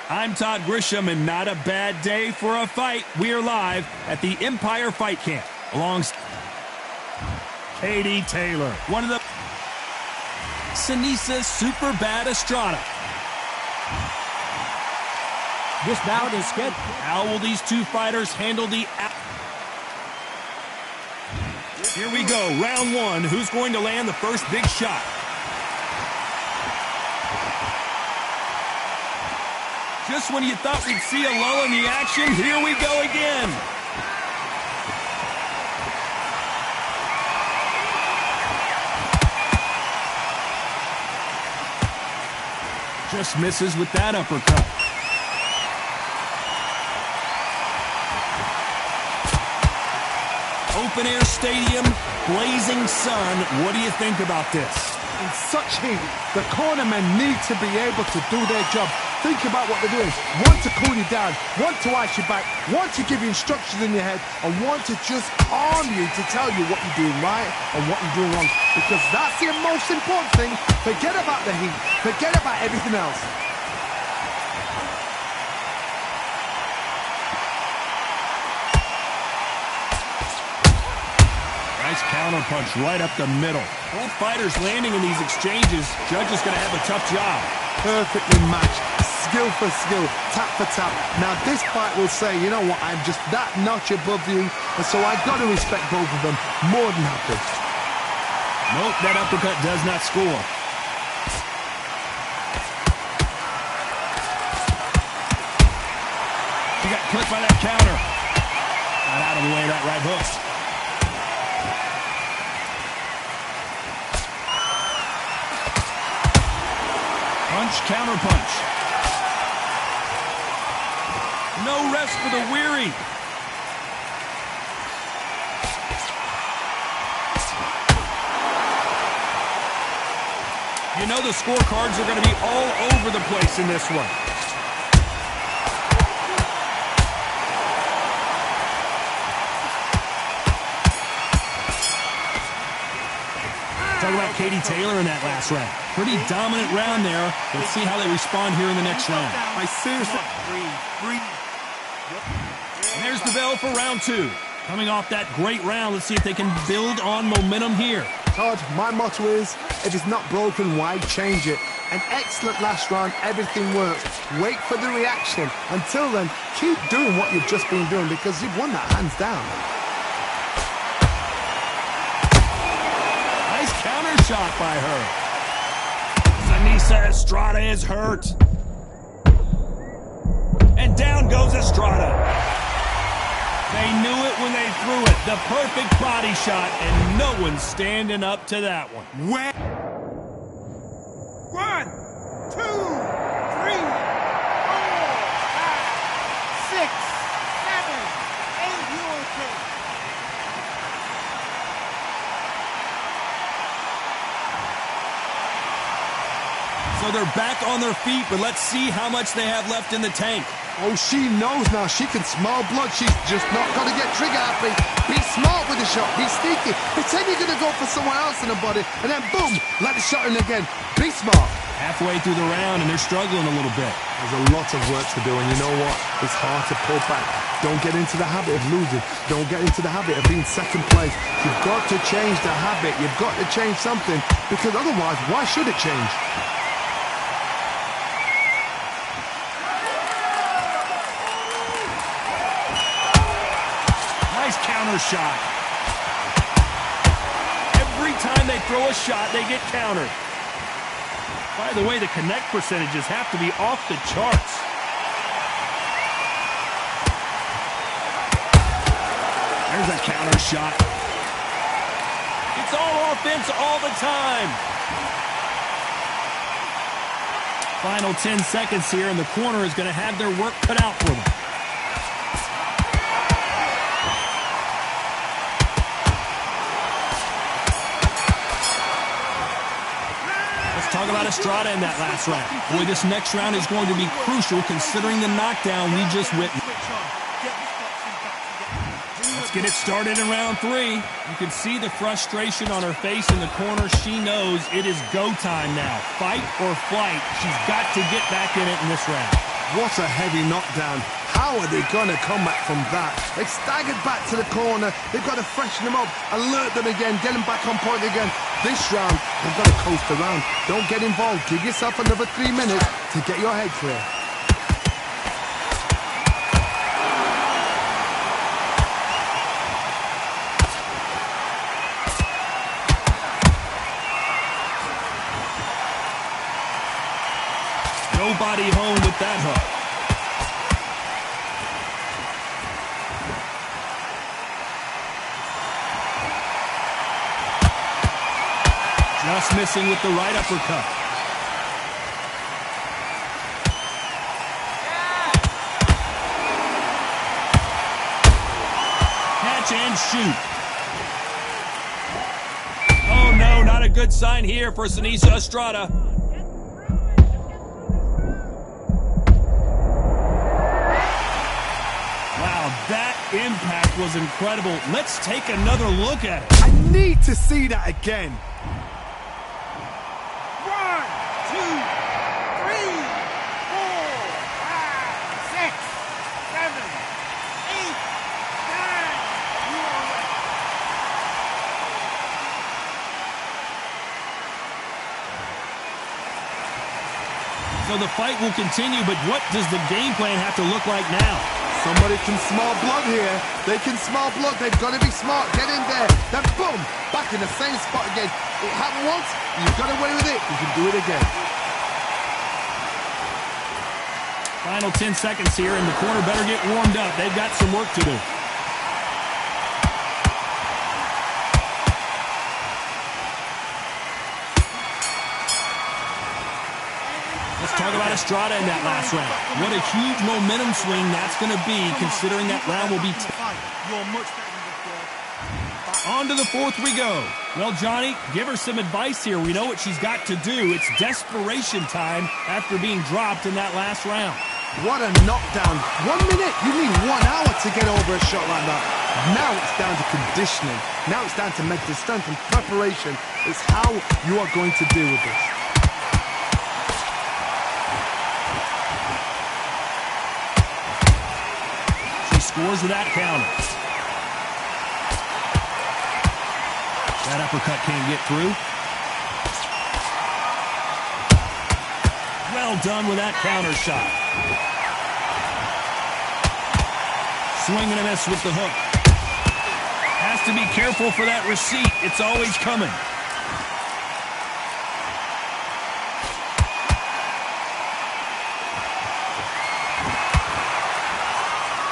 I'm Todd Grisham, and not a bad day for a fight. We are live at the Empire Fight Camp alongside Katie Taylor, one of the Sinisa Super Bad Estrada. This bout is scheduled. How will these two fighters handle the... Here we go, round one. Who's going to land the first big shot? Just when you thought we'd see a lull in the action, here we go again. Just misses with that uppercut. Open air stadium, blazing sun. What do you think about this? In such heat, the cornermen need to be able to do their job. Think about what they're doing. One to cool you down, one to ice you back, one to give you instructions in your head, and one to just calm you to tell you what you're doing right and what you're doing wrong. Because that's the most important thing. Forget about the heat. Forget about everything else. Nice counter punch right up the middle. Both fighters landing in these exchanges. Judge is going to have a tough job. Perfectly matched, skill for skill, tap for tap. Now this fight will say, you know what, I'm just that notch above you, and so I've got to respect both of them more than happy. Nope, that uppercut does not score. He got clipped by that counter. Got out of the way of that right hook. Punch, counter punch. No rest for the weary. You know the scorecards are going to be all over the place in this one. Talk about Katie Taylor in that last round. Pretty dominant round there. Let's see how they respond here in the next round. I seriously... And there's the bell for round two. Coming off that great round, let's see if they can build on momentum here. Todd, my motto is, if it's not broken, why change it? An excellent last round, everything works. Wait for the reaction. Until then, keep doing what you've just been doing because you've won that hands down. Nice counter shot by her. Sinisa Estrada is hurt. And down goes Estrada. They knew it when they threw it. The perfect body shot, and no one's standing up to that one. 1, 2, 3, 4, 5, 6, 7, 8, you okay? So they're back on their feet, but let's see how much they have left in the tank. Oh, she knows now. She can smell blood. She's just not going to get trigger happy. Be smart with the shot. Be sneaky. Pretend you're going to go for someone else in the body, and then boom, let the shot in again. Be smart. Halfway through the round, and they're struggling a little bit. There's a lot of work to do, and you know what? It's hard to pull back. Don't get into the habit of losing. Don't get into the habit of being second place. You've got to change the habit. You've got to change something, because otherwise, why should it change? Nice counter shot. Every time they throw a shot, they get countered. By the way, the connect percentages have to be off the charts. There's a counter shot. It's all offense all the time. Final 10 seconds here, and the corner is going to have their work cut out for them. Talk about Estrada in that last round. Boy, this next round is going to be crucial considering the knockdown we just witnessed. Let's get it started in round three. You can see the frustration on her face in the corner. She knows it is go time now. Fight or flight. She's got to get back in it in this round. What a heavy knockdown. How are they going to come back from that? They've staggered back to the corner. They've got to freshen them up, alert them again, get them back on point again. This round, they've got to coast around. Don't get involved. Give yourself another 3 minutes to get your head clear. Nobody home with that hook. Just missing with the right uppercut. Catch and shoot. Oh no, not a good sign here for Sinisa Estrada. That impact was incredible. Let's take another look at it. I need to see that again. 1, 2, 3, 4, 5, 6, 7, 8, 9. You are ready. So the fight will continue, but what does the game plan have to look like now? Somebody can smell blood here. They can smell blood. They've got to be smart. Get in there. Then boom, back in the same spot again. It happened once. You got away with it. You can do it again. Final 10 seconds here, and the corner better get warmed up. They've got some work to do. Let's talk about Estrada in that last round. What a huge momentum swing that's going to be, considering that round will be on to the fourth we go. Well, Johnny, give her some advice here. We know what she's got to do. It's desperation time after being dropped in that last round. What a knockdown. 1 minute. You need 1 hour to get over a shot like that. Now it's down to conditioning. Now it's down to mental strength and preparation. It's how you are going to deal with this. Scores with that counter. That uppercut can't get through. Well done with that counter shot. Swing and a miss with the hook. Has to be careful for that receipt. It's always coming.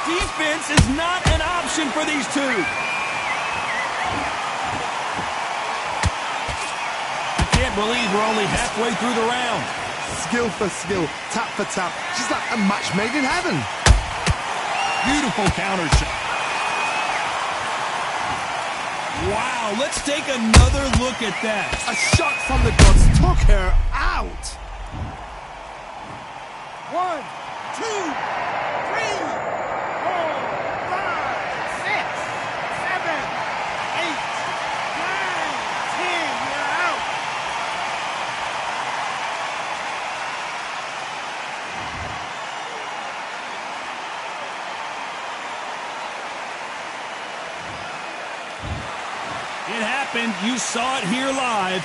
Defense is not an option for these two. I can't believe we're only halfway through the round. Skill for skill, tap for tap. She's like a match made in heaven. Beautiful counter shot. Wow, let's take another look at that. A shot from the gods took her out. 1, 2, 3. 4, 5, 6, 7, 8, 9, 10. You're out. It happened. You saw it here live.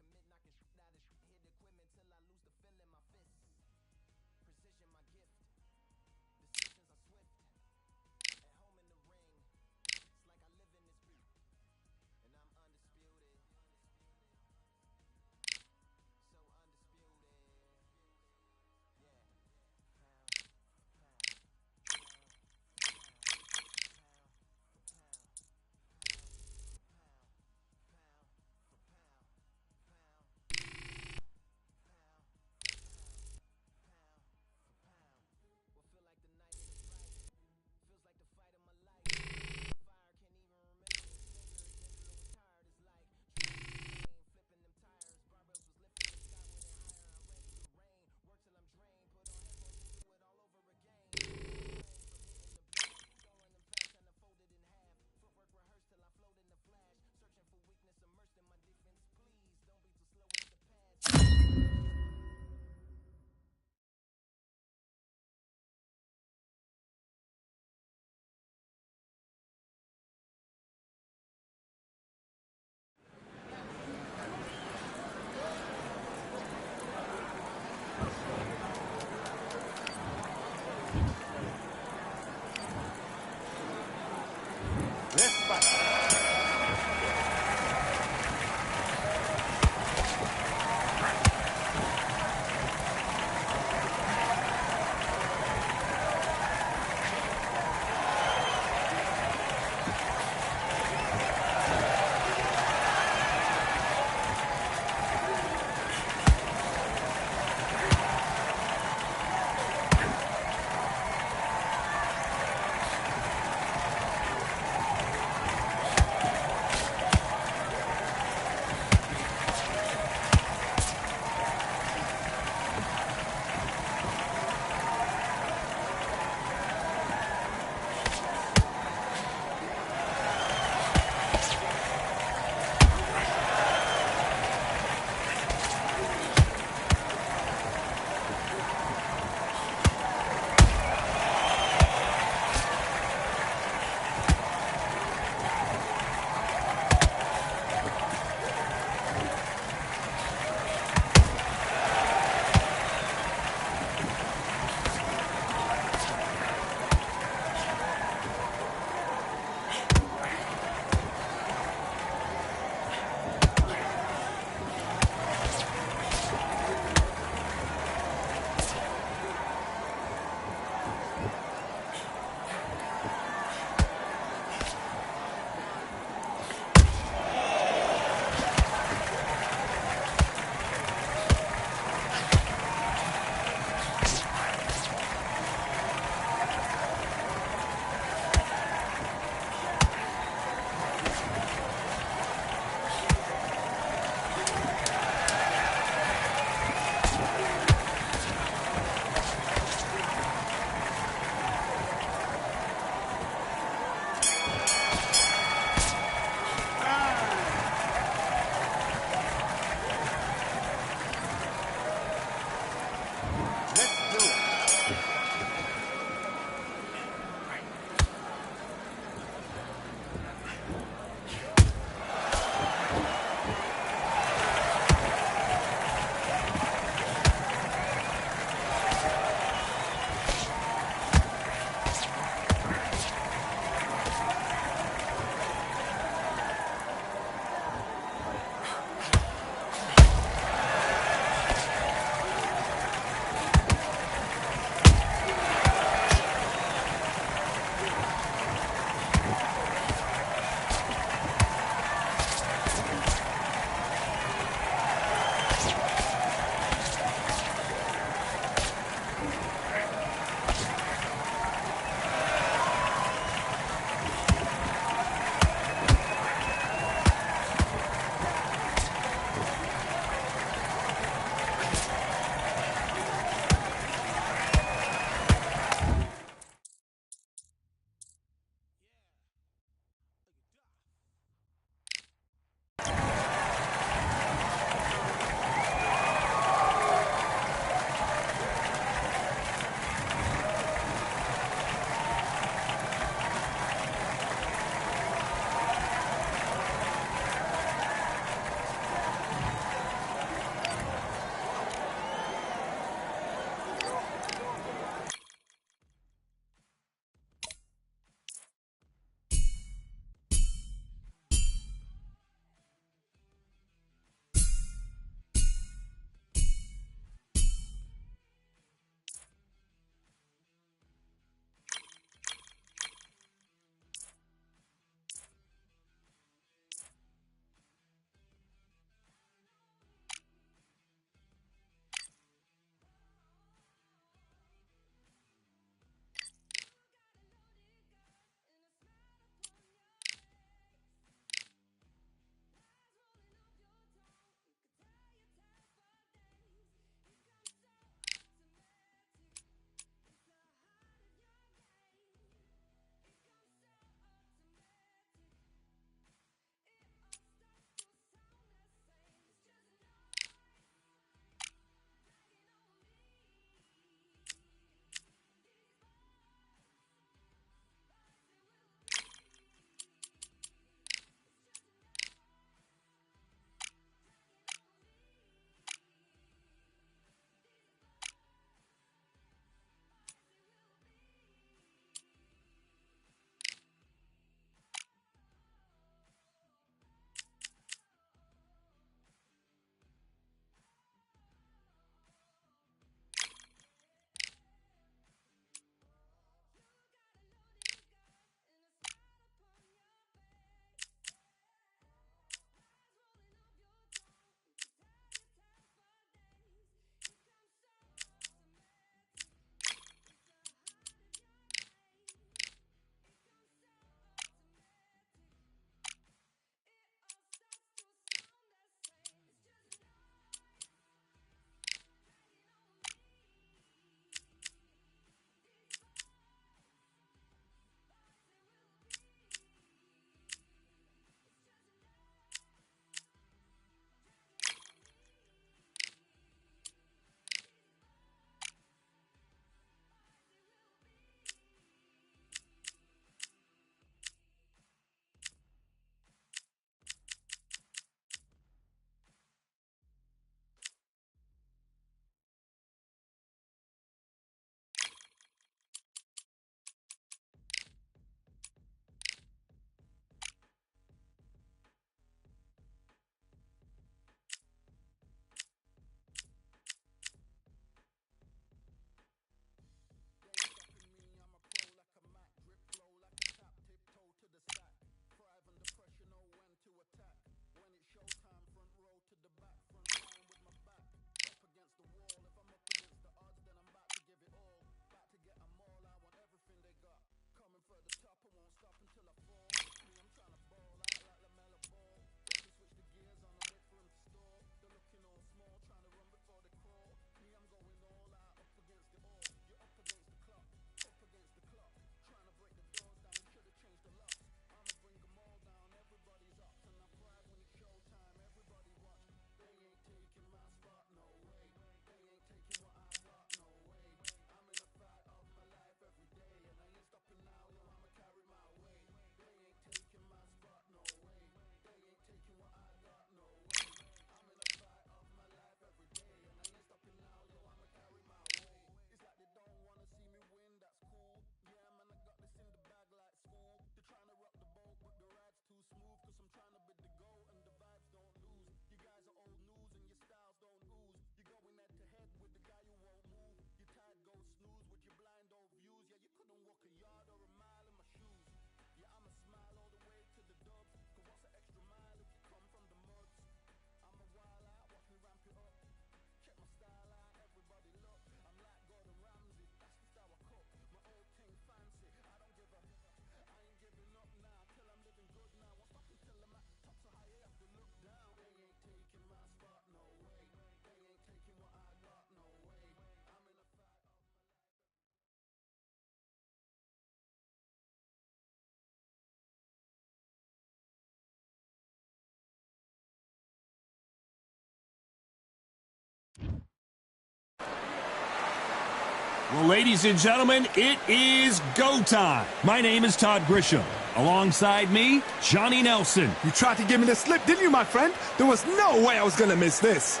Well, ladies and gentlemen, it is go time. My name is Todd Grisham. Alongside me, Johnny Nelson. You tried to give me the slip, didn't you, my friend? There was no way I was going to miss this.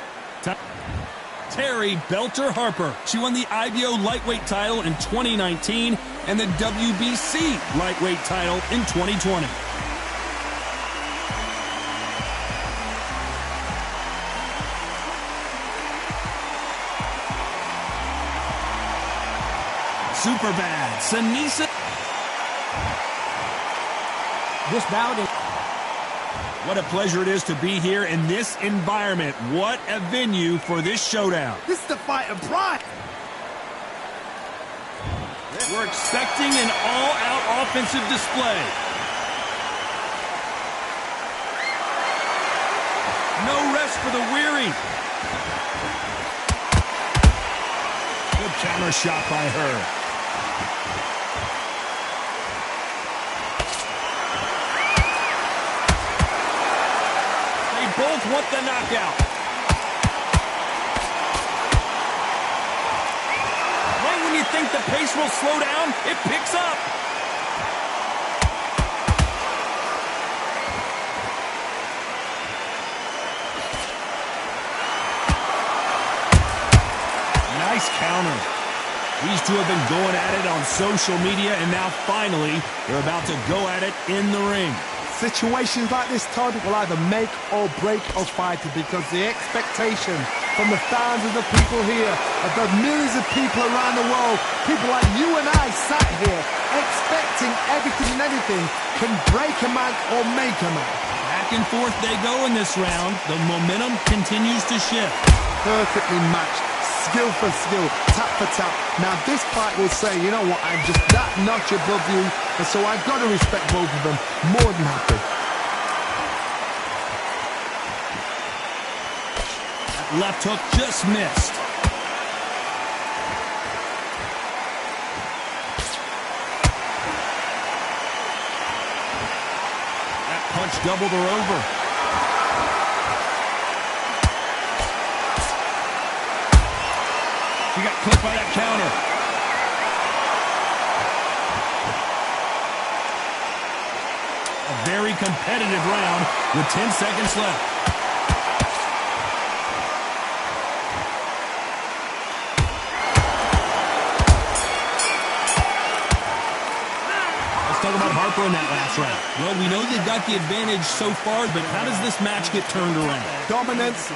Terry Belter Harper. She won the IBO lightweight title in 2019 and the WBC lightweight title in 2020. Superbad, Sanisa. This bout is... What a pleasure it is to be here in this environment. What a venue for this showdown. This is the fight of pride. We're expecting an all-out offensive display. No rest for the weary. Good counter shot by her. Both want the knockout. Right when you think the pace will slow down, it picks up. Nice counter. These two have been going at it on social media, and now finally, they're about to go at it in the ring. Situations like this, Todd, will either make or break a fighter because the expectation from the thousands of people here, of the millions of people around the world, people like you and I sat here expecting everything and anything can break a man or make a man. Back and forth they go in this round. The momentum continues to shift. Perfectly matched. Skill for skill, tap for tap. Now this fight will say, you know what, I'm just that notch above you, and so I've got to respect both of them. More than happy. That left hook just missed. That punch doubled her over. She got clipped by that counter. A very competitive round with 10 seconds left. Let's talk about Harper in that last round. Well, we know they've got the advantage so far, but how does this match get turned around? Dominance.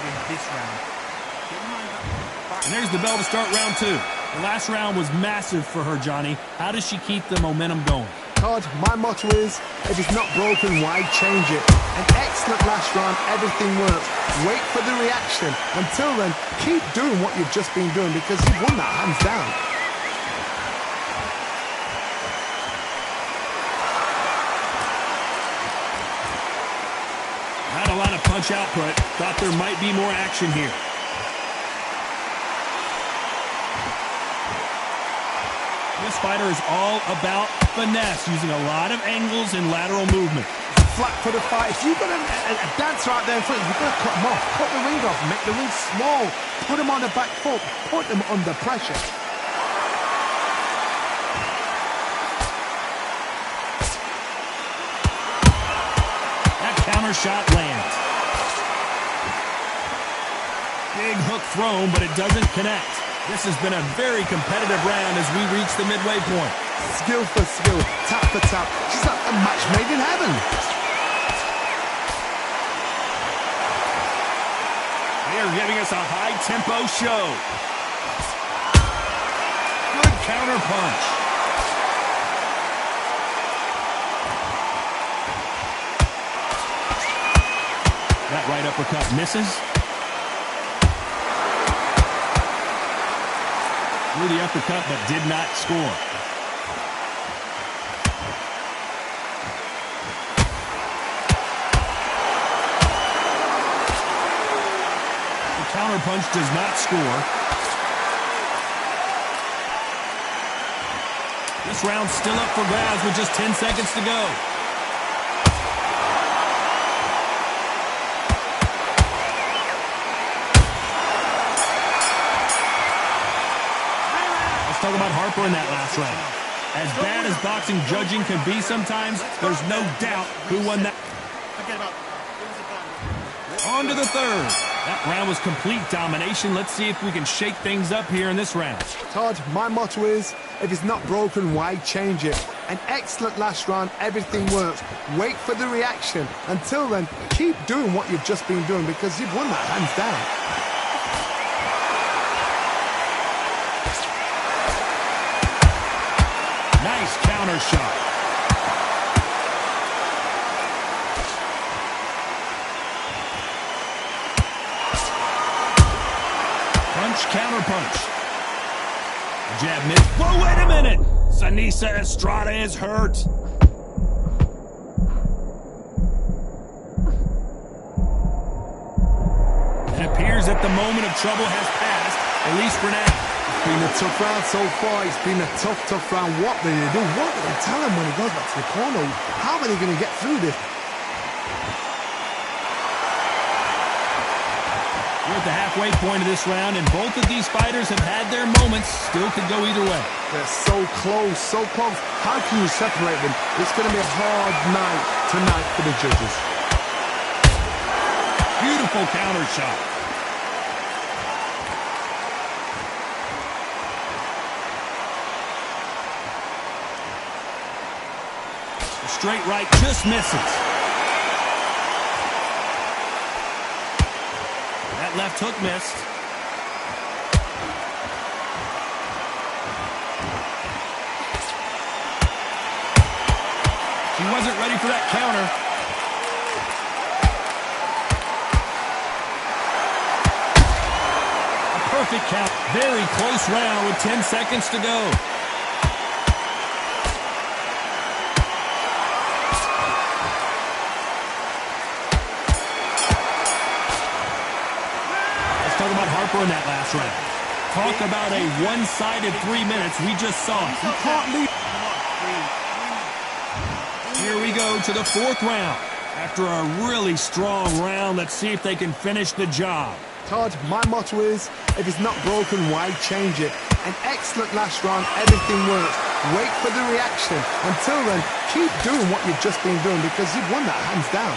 And there's the bell to start round two. The last round was massive for her, Johnny. How does she keep the momentum going? Todd, my motto is, if it's not broken, why change it? An excellent last round, everything works. Wait for the reaction. Until then, keep doing what you've just been doing because you've won that hands down. Not a lot of punch output. Thought there might be more action here. This fighter is all about finesse, using a lot of angles and lateral movement. Flat for the fight. If you've got a dancer out there in front, you've got to cut him off. Cut the ring off. Make the ring small. Put him on the back foot. Put him under pressure. That counter shot lands. Big hook thrown, but it doesn't connect. This has been a very competitive round as we reach the midway point. Skill for skill, tap for tap. She's like a match made in heaven. They are giving us a high-tempo show. Good counter punch. That right uppercut misses. Threw the uppercut, but did not score. The counter punch does not score. This round's still up for grabs with just 10 seconds to go. Harper in that last round. As bad as boxing judging can be sometimes, there's no doubt who won that. On to the third. That round was complete domination. Let's see if we can shake things up here in this round. Todd, my motto is, if it's not broken, why change it? An excellent last round, everything works. Wait for the reaction. Until then, keep doing what you've just been doing because you've won that hands down. Nice counter shot. Counter punch. Jab missed. Whoa, wait a minute! Sanisa Estrada is hurt. It appears that the moment of trouble has passed, at least for now. It's been a tough round so far. It's been a tough round. What do they do? What do they tell him when he goes back to the corner? How are they going to get through this? We're at the halfway point of this round, and both of these fighters have had their moments. Still could go either way. They're so close, so close. How can you separate them? It's going to be a hard night tonight for the judges. Beautiful counter shot. The straight right just misses. Left hook missed. She wasn't ready for that counter. A perfect count. Very close round with 10 seconds to go. Talk about Harper in that last round. Talk about a one-sided 3 minutes. We just saw it. You can't leave. Here we go to the fourth round. After a really strong round, let's see if they can finish the job. Todd, my motto is, if it's not broken, why change it? An excellent last round, everything works. Wait for the reaction. Until then, keep doing what you've just been doing because you've won that hands down.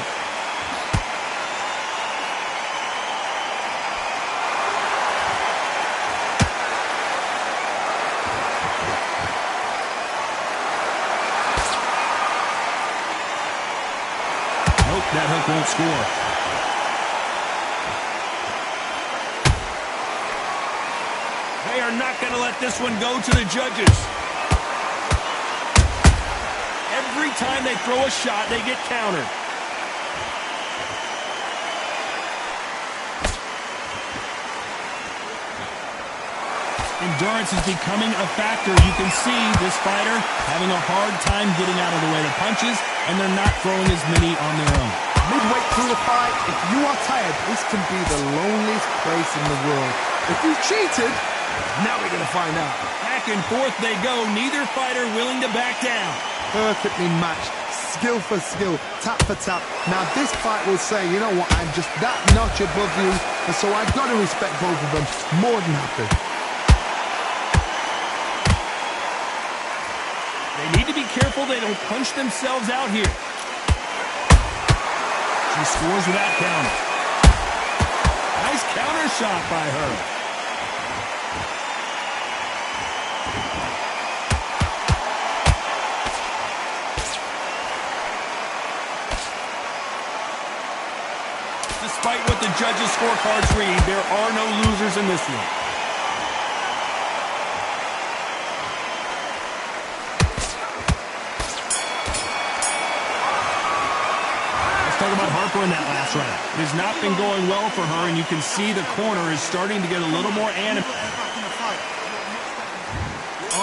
That hook won't score. They are not going to let this one go to the judges. Every time they throw a shot, they get countered. Endurance is becoming a factor. You can see this fighter having a hard time getting out of the way of punches, and they're not throwing as many on their own. Midway through the fight, if you are tired, this can be the loneliest place in the world. If you cheated, now we're going to find out. Back and forth they go, neither fighter willing to back down. Perfectly matched, skill for skill, tap for tap. Now this fight will say, you know what, I'm just that notch above you, and so I've got to respect both of them more than happy. They need to be careful they don't punch themselves out here. She scores without counter. Nice counter shot by her. Despite what the judges' scorecards read, there are no losers in this one. Talk about Harper in that last round. It has not been going well for her, and you can see the corner is starting to get a little more animated.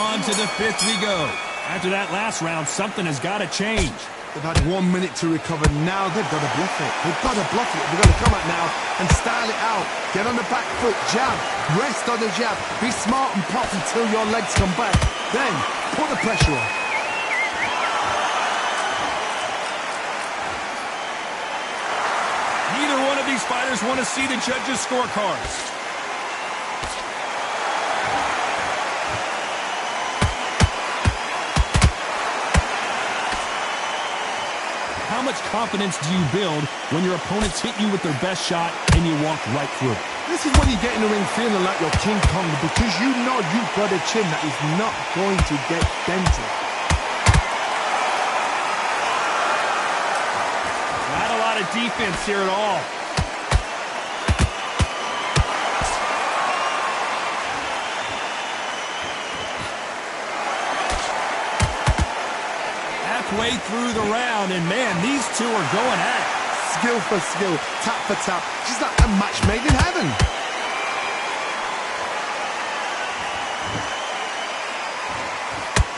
On to the fifth we go. After that last round, something has got to change. They've had 1 minute to recover. Now they've got to bluff it. They've got to bluff it. They've got to come out now and style it out. Get on the back foot, jab, rest on the jab. Be smart and pop until your legs come back. Then put the pressure on. Neither one of these fighters want to see the judges' scorecards. much confidence do you build when your opponents hit you with their best shot and you walk right through it? This is when you get in the ring feeling like you're King Kong, because you know you've got a chin that is not going to get dented. Not a lot of defense here at all. Halfway through the round, and man, these two are going at it. Skill for skill, tap for tap. She's like a match made in heaven.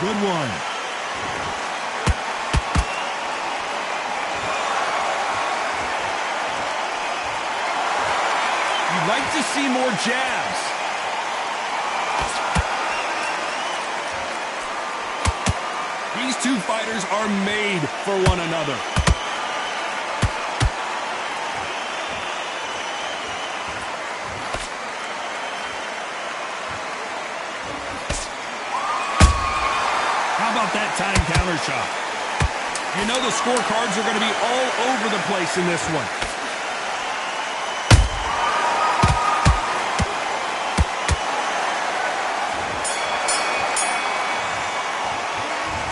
Good one. You'd like to see more jabs. These two fighters are made for one another. How about that time counter shot? You know the scorecards are going to be all over the place in this one.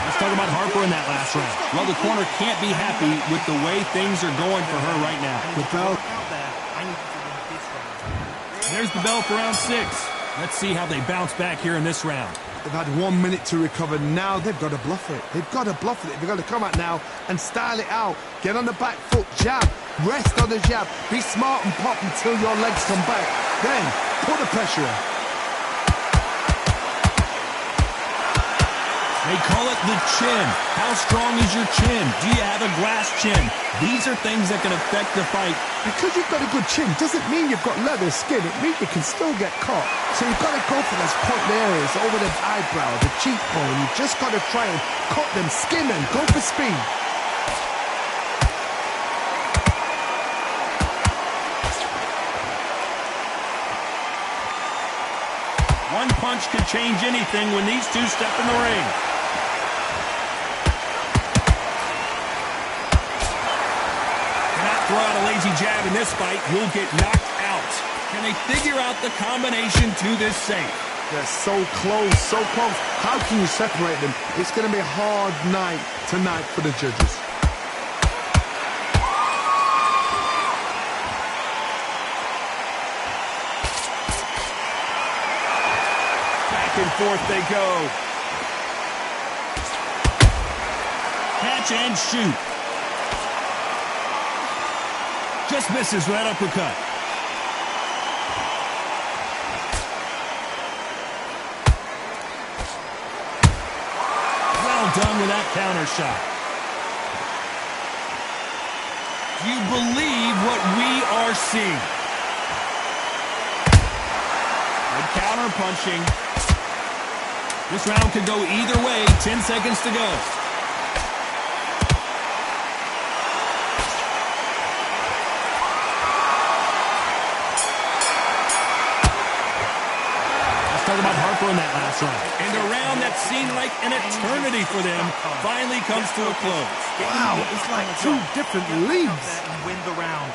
Let's talk about Harper in that last round. Well, the corner can't be happy with the way things are going for her right now. The bell. There's the bell for round 6. Let's see how they bounce back here in this round. They've had 1 minute to recover. Now they've got to bluff it. They've got to bluff it. They've got to come out now and style it out. Get on the back foot, jab, rest on the jab. Be smart and pop until your legs come back. Then put the pressure on. They call it the chin. How strong is your chin? Do you have a glass chin? These are things that can affect the fight. Because you've got a good chin doesn't mean you've got leather skin. It means you can still get caught. So you've got to go for those point areas over the eyebrow, the cheekbone. You've just got to try and cut them, skin them, go for speed. One punch could change anything when these two step in the ring. Throw out a lazy jab in this fight, you'll get knocked out. Can they figure out the combination to this safe? They're so close, so close. How can you separate them? It's going to be a hard night tonight for the judges. Back and forth they go. Catch and shoot. Just misses with that uppercut. Well done with that counter shot. Do you believe what we are seeing? Good counter punching. This round could go either way. 10 seconds to go. Talk about Harper in that last round. And a round that seemed like an eternity for them finally comes to a close. Wow, it's like two different leagues. Win the round.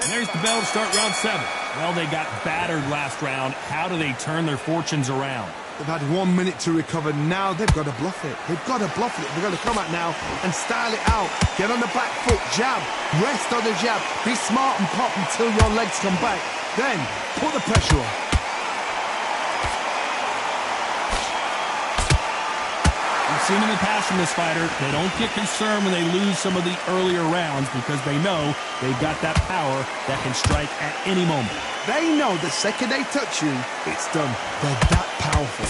And there's the bell to start round 7. Well, they got battered last round. How do they turn their fortunes around? They've had 1 minute to recover. Now they've got to bluff it. They've got to bluff it. They've got to come out now and style it out. Get on the back foot, jab, rest on the jab. Be smart and pop until your legs come back. Then put the pressure on. We've seen in the past from this fighter, they don't get concerned when they lose some of the earlier rounds because they know they've got that power that can strike at any moment. They know the second they touch you, it's done. They're that powerful.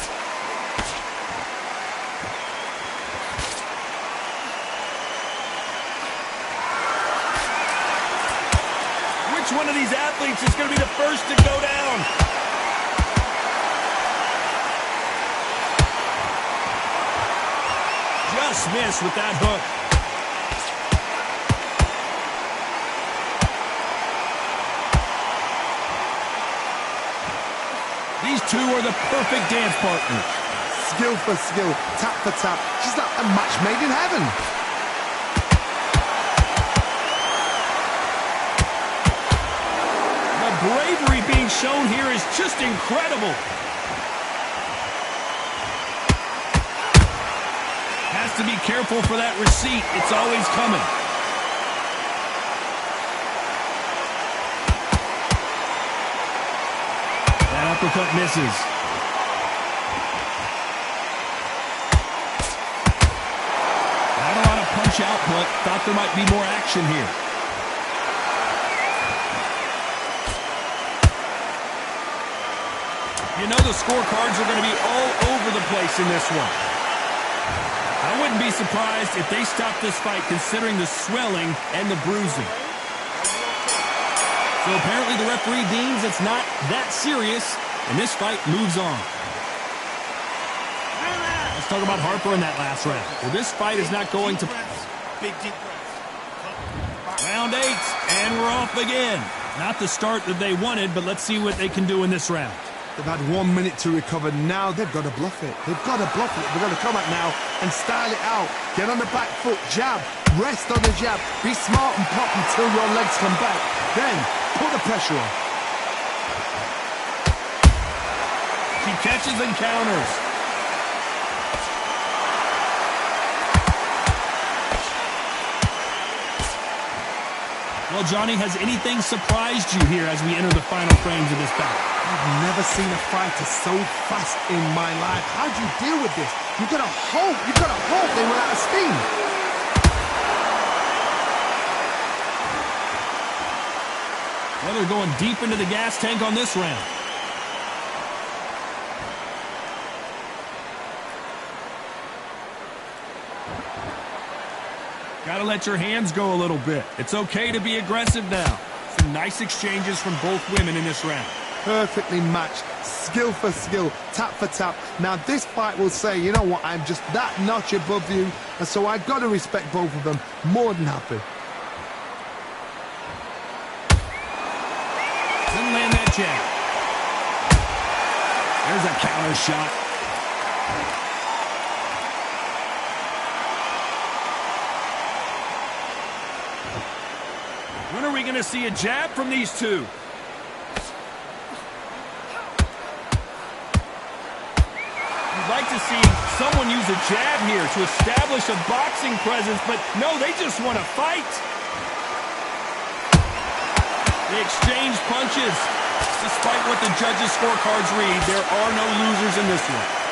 Which one of these athletes is going to be the first to go down? Just missed with that hook. These two are the perfect dance partners. Skill for skill, tap for tap. She's like a match made in heaven. Just incredible. Has to be careful for that receipt. It's always coming. That uppercut misses. Not a lot of punch output. Thought there might be more action here. You know the scorecards are going to be all over the place in this one. I wouldn't be surprised if they stopped this fight considering the swelling and the bruising. So apparently the referee deems it's not that serious, and this fight moves on. Let's talk about Harper in that last round. Well, this fight is not going to... Big deep breaths. Round 8, and we're off again. Not the start that they wanted, but let's see what they can do in this round. They've had 1 minute to recover. Now they've got to bluff it. They've got to bluff it. They've got to come out now and style it out. Get on the back foot, jab, rest on the jab. Be smart and pop until your legs come back. Then put the pressure on. She catches and counters. Well, Johnny, has anything surprised you here as we enter the final frames of this bout? I've never seen a fighter so fast in my life. How do you deal with this? You've got to hope they run out of steam. Well, they're going deep into the gas tank on this round. Got to let your hands go a little bit. It's okay to be aggressive now. Some nice exchanges from both women in this round. Perfectly matched, skill for skill, tap for tap. Now this fight will say, you know what, I'm just that notch above you, and so I've got to respect both of them. More than happy. Didn't land that jab. There's a counter shot. When are we going to see a jab from these two? You'd like to see someone use a jab here to establish a boxing presence, but no, they just want to fight. They exchange punches. Despite what the judges' scorecards read, there are no losers in this one.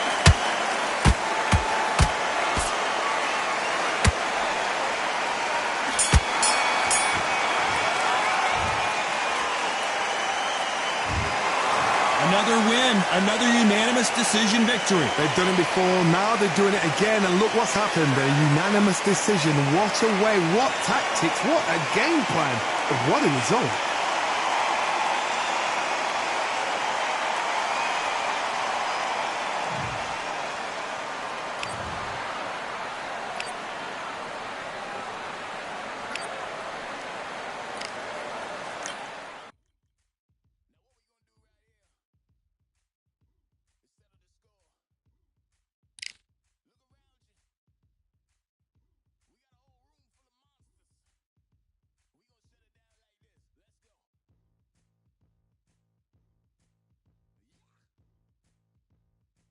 Another win, another unanimous decision victory. They've done it before, now they're doing it again, and look what's happened. A unanimous decision. What a way, what tactics, what a game plan. But what a result.